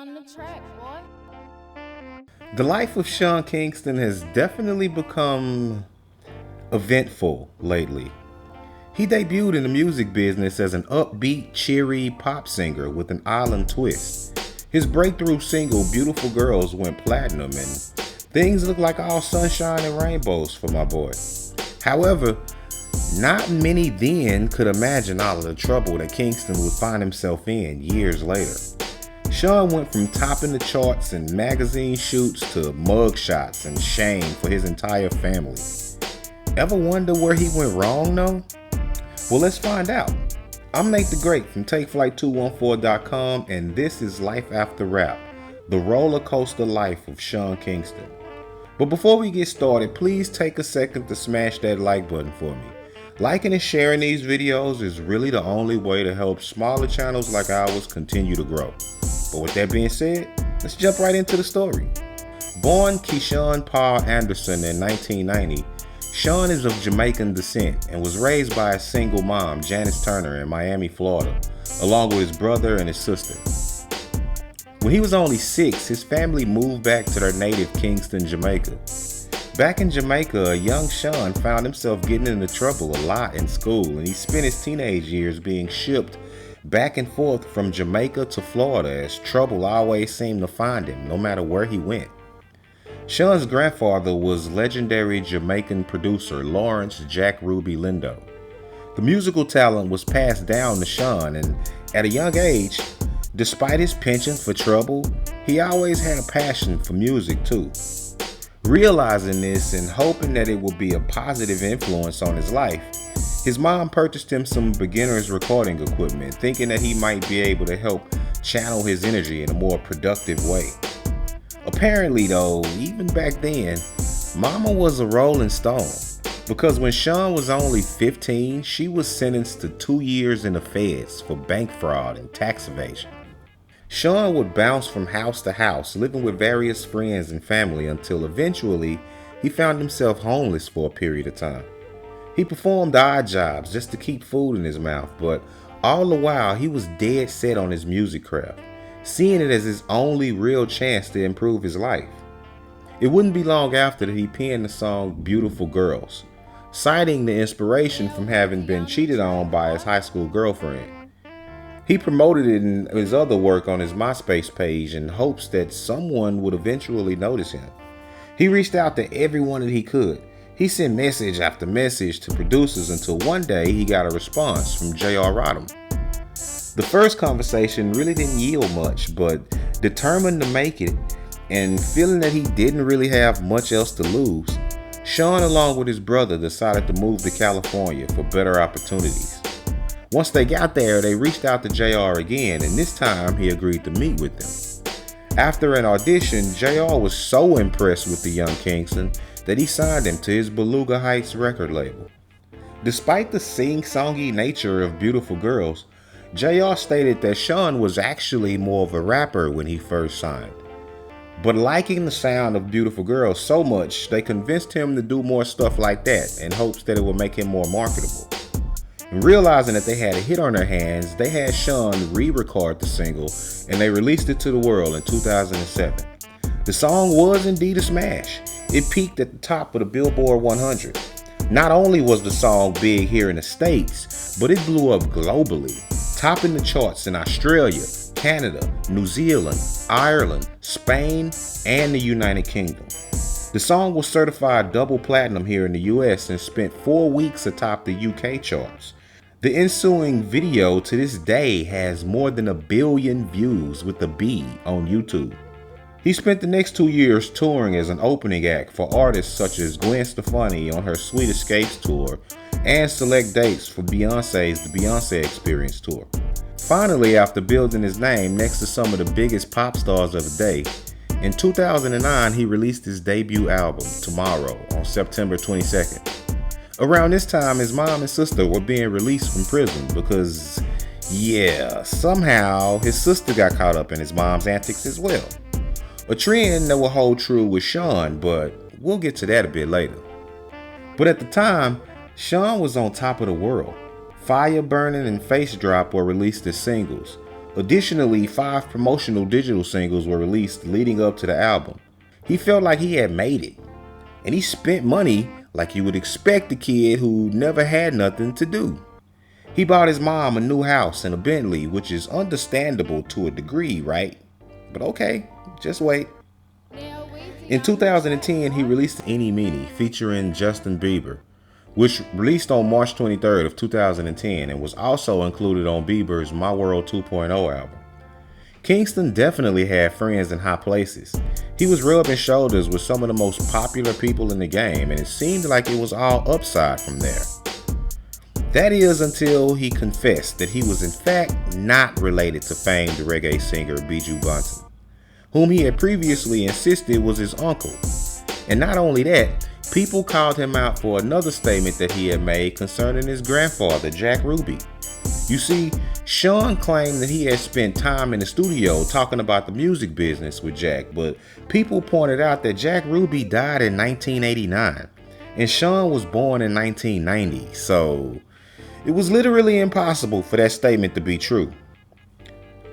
on the track, boy. The life of Sean Kingston has definitely become eventful lately. He debuted in the music business as an upbeat, cheery pop singer with an island twist. His breakthrough single, Beautiful Girls, went platinum, and things look like all sunshine and rainbows for my boy. However, not many then could imagine all of the trouble that Kingston would find himself in years later. Sean went from topping the charts and magazine shoots to mugshots and shame for his entire family. Ever wonder where he went wrong though? Well, let's find out. I'm Nate the Great from TakeFlight214.com, and this is Life After Rap, the roller coaster life of Sean Kingston. But before we get started, please take a second to smash that like button for me. Liking and sharing these videos is really the only way to help smaller channels like ours continue to grow. But with that being said, let's jump right into the story. Born Keyshawn Paul Anderson in 1990, Sean is of Jamaican descent and was raised by a single mom, Janice Turner, in Miami, Florida, along with his brother and his sister. When he was only 6, his family moved back to their native Kingston, Jamaica. Back in Jamaica, a young Sean found himself getting into trouble a lot in school, and he spent his teenage years being shipped back and forth from Jamaica to Florida, as trouble always seemed to find him, no matter where he went. Sean's grandfather was legendary Jamaican producer Lawrence Jack Ruby Lindo. The musical talent was passed down to Sean, and at a young age, despite his penchant for trouble, he always had a passion for music too. Realizing this and hoping that it would be a positive influence on his life, his mom purchased him some beginner's recording equipment, thinking that he might be able to help channel his energy in a more productive way. Apparently though, even back then, Mama was a rolling stone, because when Sean was only 15, she was sentenced to 2 years in the feds for bank fraud and tax evasion. Sean would bounce from house to house, living with various friends and family until eventually he found himself homeless for a period of time. He performed odd jobs just to keep food in his mouth, but all the while he was dead set on his music craft, seeing it as his only real chance to improve his life. It wouldn't be long after that he penned the song Beautiful Girls, citing the inspiration from having been cheated on by his high school girlfriend. He promoted it in his other work on his MySpace page in hopes that someone would eventually notice him. He reached out to everyone that he could. He sent message after message to producers until one day he got a response from J.R. Rodham. The first conversation really didn't yield much, but determined to make it and feeling that he didn't really have much else to lose, Sean along with his brother decided to move to California for better opportunities. Once they got there, they reached out to JR again, and this time he agreed to meet with them. After an audition, JR was so impressed with the young Kingston that he signed him to his Beluga Heights record label. Despite the sing-songy nature of Beautiful Girls, JR stated that Sean was actually more of a rapper when he first signed. But liking the sound of Beautiful Girls so much, they convinced him to do more stuff like that in hopes that it would make him more marketable. And realizing that they had a hit on their hands, they had Sean re-record the single and they released it to the world in 2007. The song was indeed a smash. It peaked at the top of the Billboard 100. Not only was the song big here in the States, but it blew up globally, topping the charts in Australia, Canada, New Zealand, Ireland, Spain, and the United Kingdom. The song was certified double platinum here in the US and spent 4 weeks atop the UK charts. The ensuing video to this day has more than 1 billion views with a B on YouTube. He spent the next 2 years touring as an opening act for artists such as Gwen Stefani on her Sweet Escapes tour and select dates for Beyonce's The Beyonce Experience tour. Finally, after building his name next to some of the biggest pop stars of the day, in 2009 he released his debut album, Tomorrow, on September 22nd. Around this time, his mom and sister were being released from prison because, somehow his sister got caught up in his mom's antics as well. A trend that will hold true with Sean, but we'll get to that a bit later. But at the time, Sean was on top of the world. Fire Burning and Face Drop were released as singles, Additionally, 5 promotional digital singles were released leading up to the album. He felt like he had made it, and he spent money like you would expect a kid who never had nothing to do. He bought his mom a new house and a Bentley, which is understandable to a degree, right? But okay, just wait. In 2010, he released Eenie Meenie featuring Justin Bieber, which released on March 23rd of 2010 and was also included on Bieber's My World 2.0 album. Kingston definitely had friends in high places. He was rubbing shoulders with some of the most popular people in the game, and it seemed like it was all upside from there. That is until he confessed that he was in fact not related to famed reggae singer Bijou Bunton, whom he had previously insisted was his uncle. And not only that, people called him out for another statement that he had made concerning his grandfather, Jack Ruby. You see, Sean claimed that he had spent time in the studio talking about the music business with Jack, but people pointed out that Jack Ruby died in 1989, and Sean was born in 1990, so it was literally impossible for that statement to be true.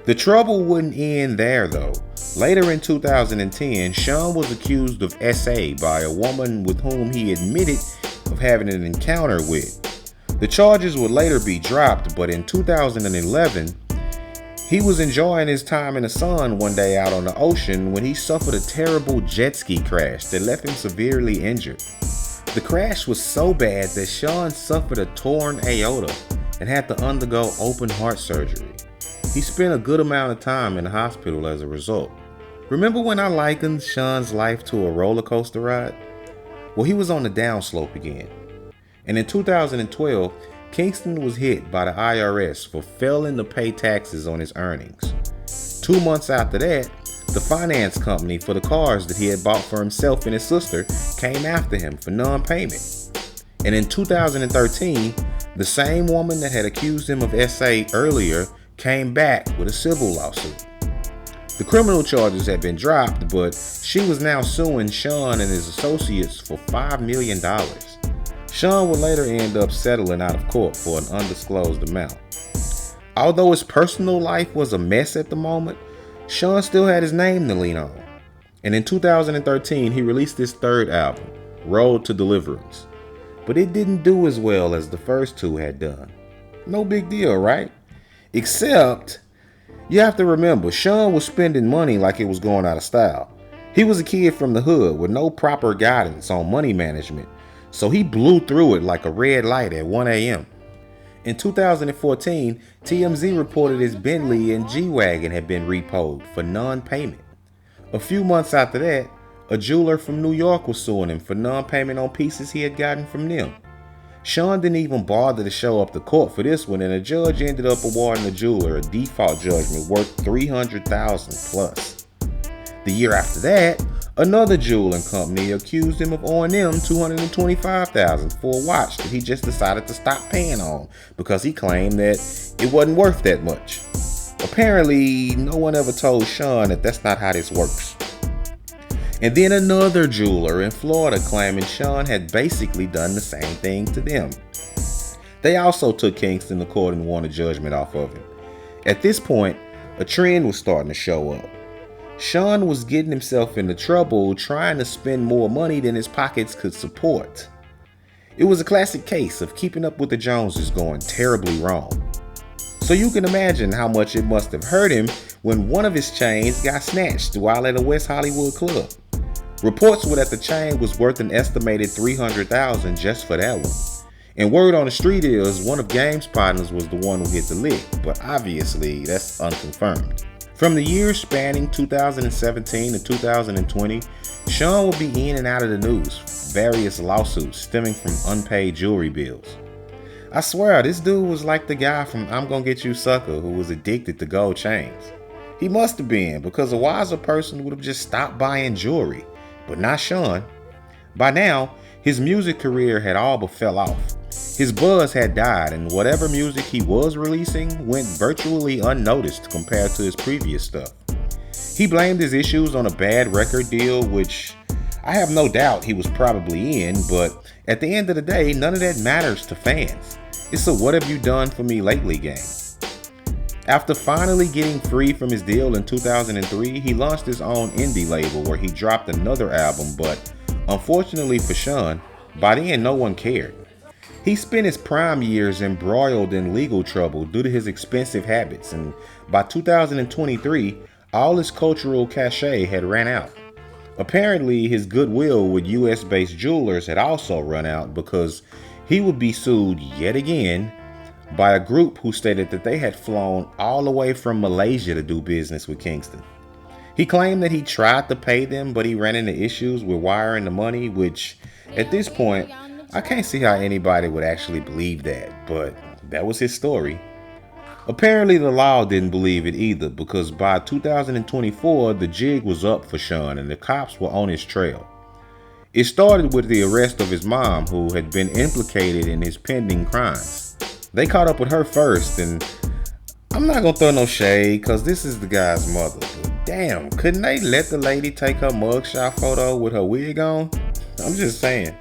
The trouble wouldn't end there though. Later in 2010, Sean was accused of SA by a woman with whom he admitted of having an encounter with. The charges would later be dropped, but in 2011, he was enjoying his time in the sun one day out on the ocean when he suffered a terrible jet ski crash that left him severely injured. The crash was so bad that Sean suffered a torn aorta and had to undergo open heart surgery. He spent a good amount of time in the hospital as a result. Remember when I likened Sean's life to a roller coaster ride? Well, he was on the downslope again. And in 2012, Kingston was hit by the IRS for failing to pay taxes on his earnings. 2 months after that, the finance company for the cars that he had bought for himself and his sister came after him for non-payment. And in 2013, the same woman that had accused him of SA earlier came back with a civil lawsuit. The criminal charges had been dropped, but she was now suing Sean and his associates for $5 million. Sean would later end up settling out of court for an undisclosed amount. Although his personal life was a mess at the moment, Sean still had his name to lean on. And in 2013, he released his third album, Road to Deliverance. But it didn't do as well as the first two had done. No big deal, right? Except, you have to remember, Sean was spending money like it was going out of style. He was a kid from the hood with no proper guidance on money management, so he blew through it like a red light at 1 a.m. In 2014, TMZ reported his Bentley and G-Wagon had been repoed for non-payment. A few months after that, a jeweler from New York was suing him for non-payment on pieces he had gotten from them. Sean didn't even bother to show up to court for this one, and a judge ended up awarding the jeweler a default judgment worth $300,000 plus. The year after that, another jeweling company accused him of owing them $225,000 for a watch that he just decided to stop paying on because he claimed that it wasn't worth that much. Apparently, no one ever told Sean that that's not how this works. And then another jeweler in Florida claiming Sean had basically done the same thing to them. They also took Kingston to court and won a judgment off of him. At this point, a trend was starting to show up. Sean was getting himself into trouble trying to spend more money than his pockets could support. It was a classic case of keeping up with the Joneses going terribly wrong. So you can imagine how much it must have hurt him when one of his chains got snatched while at a West Hollywood club. Reports were that the chain was worth an estimated $300,000 just for that one. And word on the street is one of Game's partners was the one who hit the lick, but obviously that's unconfirmed. From the years spanning 2017 to 2020, Sean will be in and out of the news for various lawsuits stemming from unpaid jewelry bills. I swear, this dude was like the guy from I'm Gonna Get You Sucker who was addicted to gold chains. He must have been, because a wiser person would have just stopped buying jewelry, but not Sean. By now, his music career had all but fell off. His buzz had died, and whatever music he was releasing went virtually unnoticed compared to his previous stuff. He blamed his issues on a bad record deal, which I have no doubt he was probably in, but at the end of the day, none of that matters to fans. It's a what have you done for me lately game. After finally getting free from his deal in 2003, he launched his own indie label where he dropped another album, but unfortunately for Sean, by then no one cared. He spent his prime years embroiled in legal trouble due to his expensive habits, and by 2023, all his cultural cachet had ran out. Apparently, his goodwill with US-based jewelers had also run out because he would be sued yet again by a group who stated that they had flown all the way from Malaysia to do business with Kingston. He claimed that he tried to pay them, but he ran into issues with wiring the money, which at this point, I can't see how anybody would actually believe that, but that was his story. Apparently the law didn't believe it either, because by 2024, the jig was up for Sean and the cops were on his trail. It started with the arrest of his mom, who had been implicated in his pending crimes. They caught up with her first, and I'm not gonna throw no shade because this is the guy's mother, but damn, couldn't they let the lady take her mugshot photo with her wig on? I'm just saying.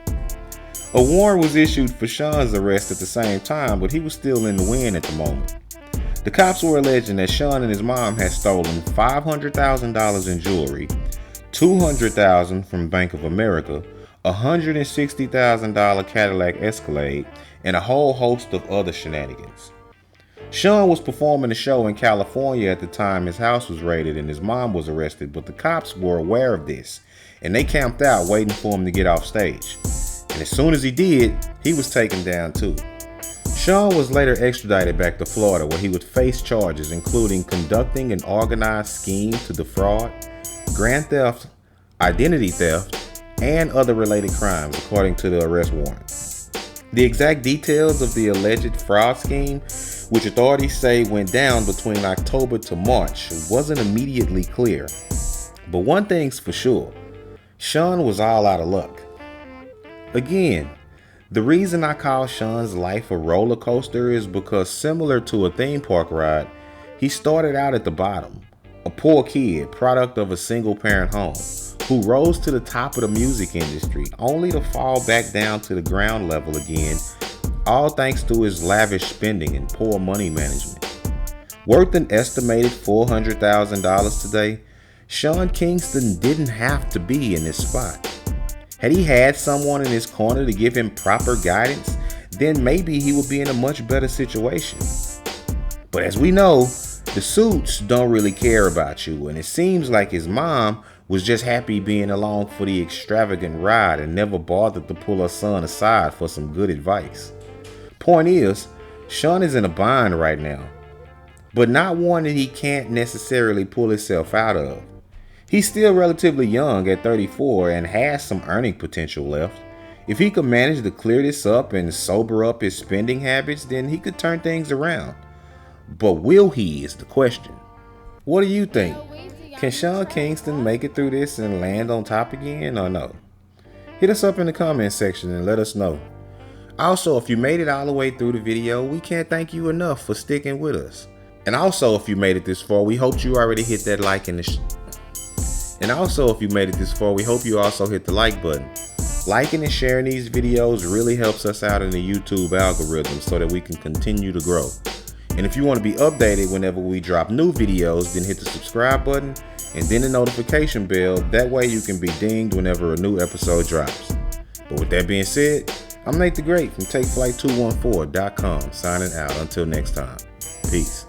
A warrant was issued for Sean's arrest at the same time, but he was still in the wind at the moment. The cops were alleging that Sean and his mom had stolen $500,000 in jewelry, $200,000 from Bank of America, a $160,000 Cadillac Escalade, and a whole host of other shenanigans. Sean was performing a show in California at the time his house was raided and his mom was arrested, but the cops were aware of this and they camped out waiting for him to get off stage. And as soon as he did, he was taken down too. Sean was later extradited back to Florida where he would face charges including conducting an organized scheme to defraud, grand theft, identity theft, and other related crimes according to the arrest warrant. The exact details of the alleged fraud scheme, which authorities say went down between October to March, wasn't immediately clear. But one thing's for sure, Sean was all out of luck. Again, the reason I call Sean's life a roller coaster is because similar to a theme park ride, he started out at the bottom, a poor kid, product of a single parent home, who rose to the top of the music industry only to fall back down to the ground level again, all thanks to his lavish spending and poor money management. Worth an estimated $400,000 today, Sean Kingston didn't have to be in this spot. Had he had someone in his corner to give him proper guidance, then maybe he would be in a much better situation. But as we know, the suits don't really care about you, and it seems like his mom was just happy being along for the extravagant ride and never bothered to pull her son aside for some good advice. Point is, Sean is in a bind right now, but not one that he can't necessarily pull himself out of. He's still relatively young at 34 and has some earning potential left. If he could manage to clear this up and sober up his spending habits, then he could turn things around. But will he is the question. What do you think? Can Sean Kingston make it through this and land on top again or no? Hit us up in the comment section and let us know. Also, if you made it all the way through the video, we can't thank you enough for sticking with us. And also, if you made it this far, we hope you already hit that like and if you made it this far, we hope you also hit the like button. Liking and sharing these videos really helps us out in the YouTube algorithm so that we can continue to grow. And if you want to be updated whenever we drop new videos, then hit the subscribe button and then the notification bell. That way you can be dinged whenever a new episode drops. But with that being said, I'm Nate the Great from TakeFlight214.com signing out. Until next time, peace.